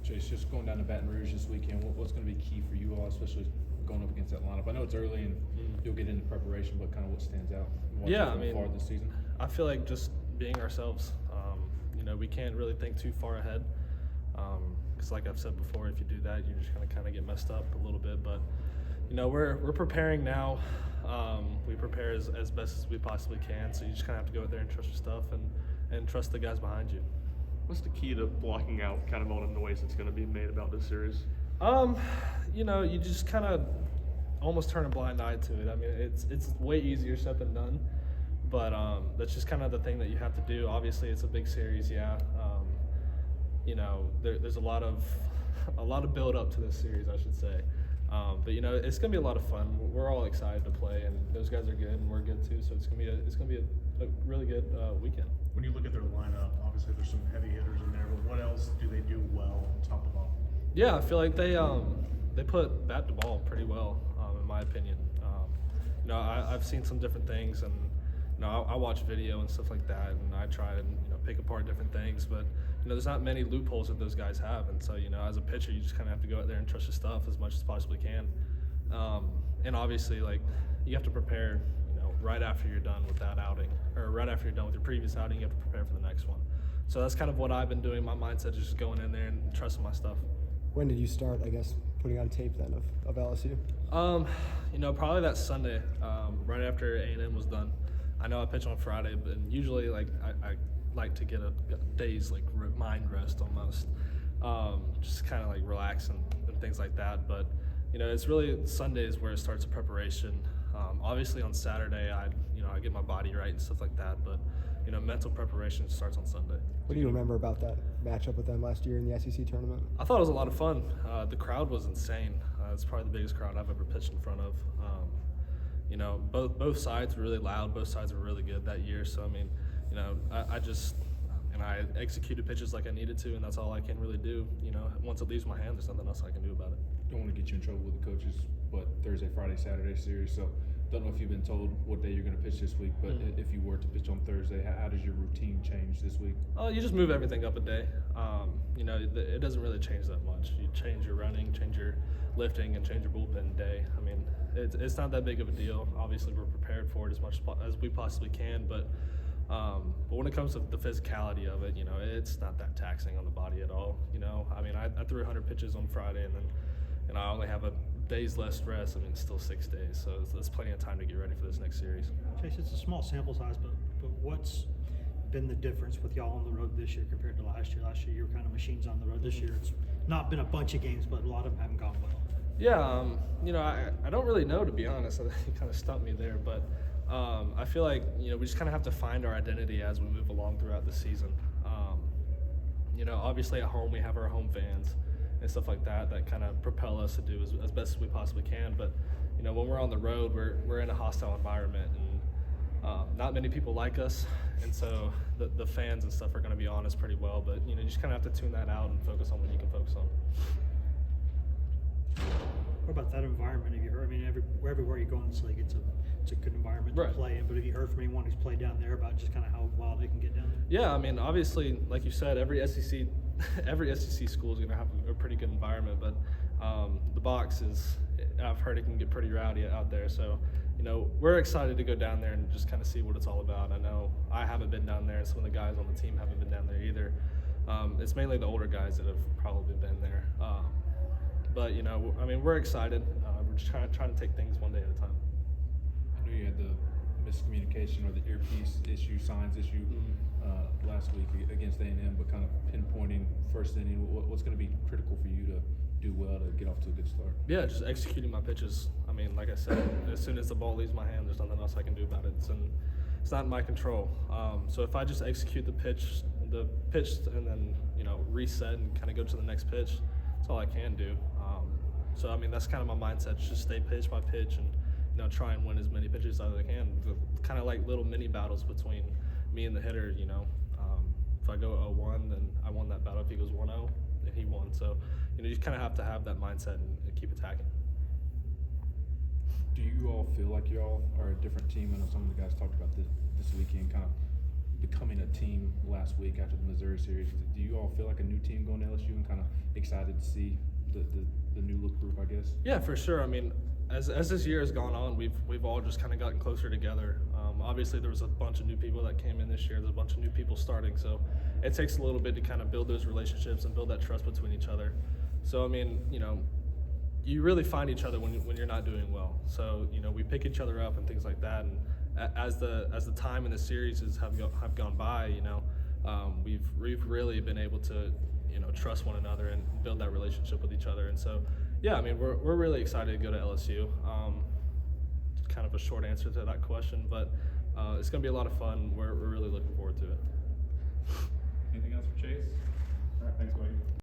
Chase, just going down to Baton Rouge this weekend, what's going to be key for you all, especially going up against that lineup? I know it's early and you'll get into preparation, but kind of what stands out far this season? I feel like just being ourselves. We can't really think too far ahead. Because like I've said before, if you do that, you're just going to kind of get messed up a little bit. But, we're preparing now. We prepare as best as we possibly can. So you just kind of have to go out there and trust your stuff and trust the guys behind you. What's the key to blocking out kind of all the noise that's going to be made about this series? You just kind of almost turn a blind eye to it. I mean, it's way easier said than done, but that's just kind of the thing that you have to do. Obviously, it's a big series, yeah. There's a lot of build up to this series, I should say. But it's gonna be a lot of fun. We're all excited to play, and those guys are good, and we're good too. So it's gonna be a really good weekend. When you look at their lineup, obviously there's some heavy hitters in there, but what else do they do well top to bottom? Yeah, I feel like they put bat to ball pretty well, in my opinion. I've seen some different things, and I watch video and stuff like that, and I try and pick apart different things, but there's not many loopholes that those guys have, and so as a pitcher, you just kind of have to go out there and trust your stuff as much as possibly can, and obviously you have to prepare. Right after you're done with that outing, or right after you're done with your previous outing, you have to prepare for the next one. So that's kind of what I've been doing. My mindset is just going in there and trusting my stuff. When did you start, I guess, putting on tape then of LSU? Probably that Sunday, right after A&M was done. I know I pitch on Friday, but usually I like to get a day's mind rest almost, just kind of relax and things like that. But it's really Sundays where it starts the preparation. Obviously on Saturday I get my body right and stuff like that, but mental preparation starts on Sunday. What do you remember about that matchup with them last year in the SEC tournament? I thought it was a lot of fun. The crowd was insane. It's probably the biggest crowd I've ever pitched in front of. Both sides were really loud. Both sides were really good that year. So I executed pitches like I needed to, and that's all I can really do. Once it leaves my hands, there's nothing else I can do about it. Don't want to get you in trouble with the coaches, but Thursday, Friday, Saturday series. So don't know if you've been told what day you're going to pitch this week, but if you were to pitch on Thursday, how does your routine change this week? You just move everything up a day. It doesn't really change that much. You change your running, change your lifting, and change your bullpen day. I mean, it's not that big of a deal. Obviously, we're prepared for it as much as we possibly can, but when it comes to the physicality of it, it's not that taxing on the body at all. I threw 100 pitches on Friday, and then I only have a day's less rest. I mean, it's still 6 days, so there's plenty of time to get ready for this next series. Chase, it's a small sample size, but what's been the difference with y'all on the road this year compared to last year? Last year you were kind of machines on the road. This year it's not been a bunch of games, but a lot of them haven't gone well. Yeah, I don't really know, to be honest. You kind of stumped me there, but I feel like we just kind of have to find our identity as we move along throughout the season. Obviously at home we have our home fans and stuff like that kind of propel us to do as best as we possibly can. But when we're on the road, we're in a hostile environment, and not many people like us, and so the fans and stuff are going to be on us pretty well. But you just kind of have to tune that out and focus on what you can focus on. What about that environment? Have you heard? I mean, everywhere you go in this league, it's a good environment to play in. But have you heard from anyone who's played down there about just kind of how wild they can get down there? Yeah, I mean, obviously, like you said, every SEC school is going to have a pretty good environment. But the box I've heard it can get pretty rowdy out there. So we're excited to go down there and just kind of see what it's all about. I know I haven't been down there, and some of the guys on the team haven't been down there either. It's mainly the older guys that have probably been there. But we're excited. We're just trying to take things one day at a time. I know you had the miscommunication or the earpiece signs issue last week against A&M, but kind of pinpointing first inning, what's going to be critical for you to do well to get off to a good start? Yeah, just executing my pitches. I mean, like I said, as soon as the ball leaves my hand, there's nothing else I can do about it. It's not in my control. So if I just execute the pitch, and then reset and kind of go to the next pitch, that's all I can do. So I mean, that's kind of my mindset. Just stay pitch by pitch and try and win as many pitches as I can. Kind of like little mini battles between me and the hitter. If I go 0-1, then I won that battle. If he goes 1-0, then he won. So you kind of have to have that mindset and keep attacking. Do you all feel like y'all are a different team? I know some of the guys talked about this weekend, kind of becoming a team last week after the Missouri series. Do you all feel like a new team going to LSU and kind of excited to see the new look group, I guess? Yeah, for sure. I mean, as this year has gone on, we've all just kind of gotten closer together. Obviously, there was a bunch of new people that came in this year. There's a bunch of new people starting, so it takes a little bit to kind of build those relationships and build that trust between each other. So, I mean, you know, you really find each other when you're not doing well. So, you know, we pick each other up and things like that. And as the time in the series have gone by, you know, we've really been able to, you know, trust one another and build that relationship with each other. And so, yeah, I mean, we're really excited to go to LSU. Kind of a short answer to that question, but it's going to be a lot of fun. We're really looking forward to it. Anything else for Chase? All right, thanks, buddy.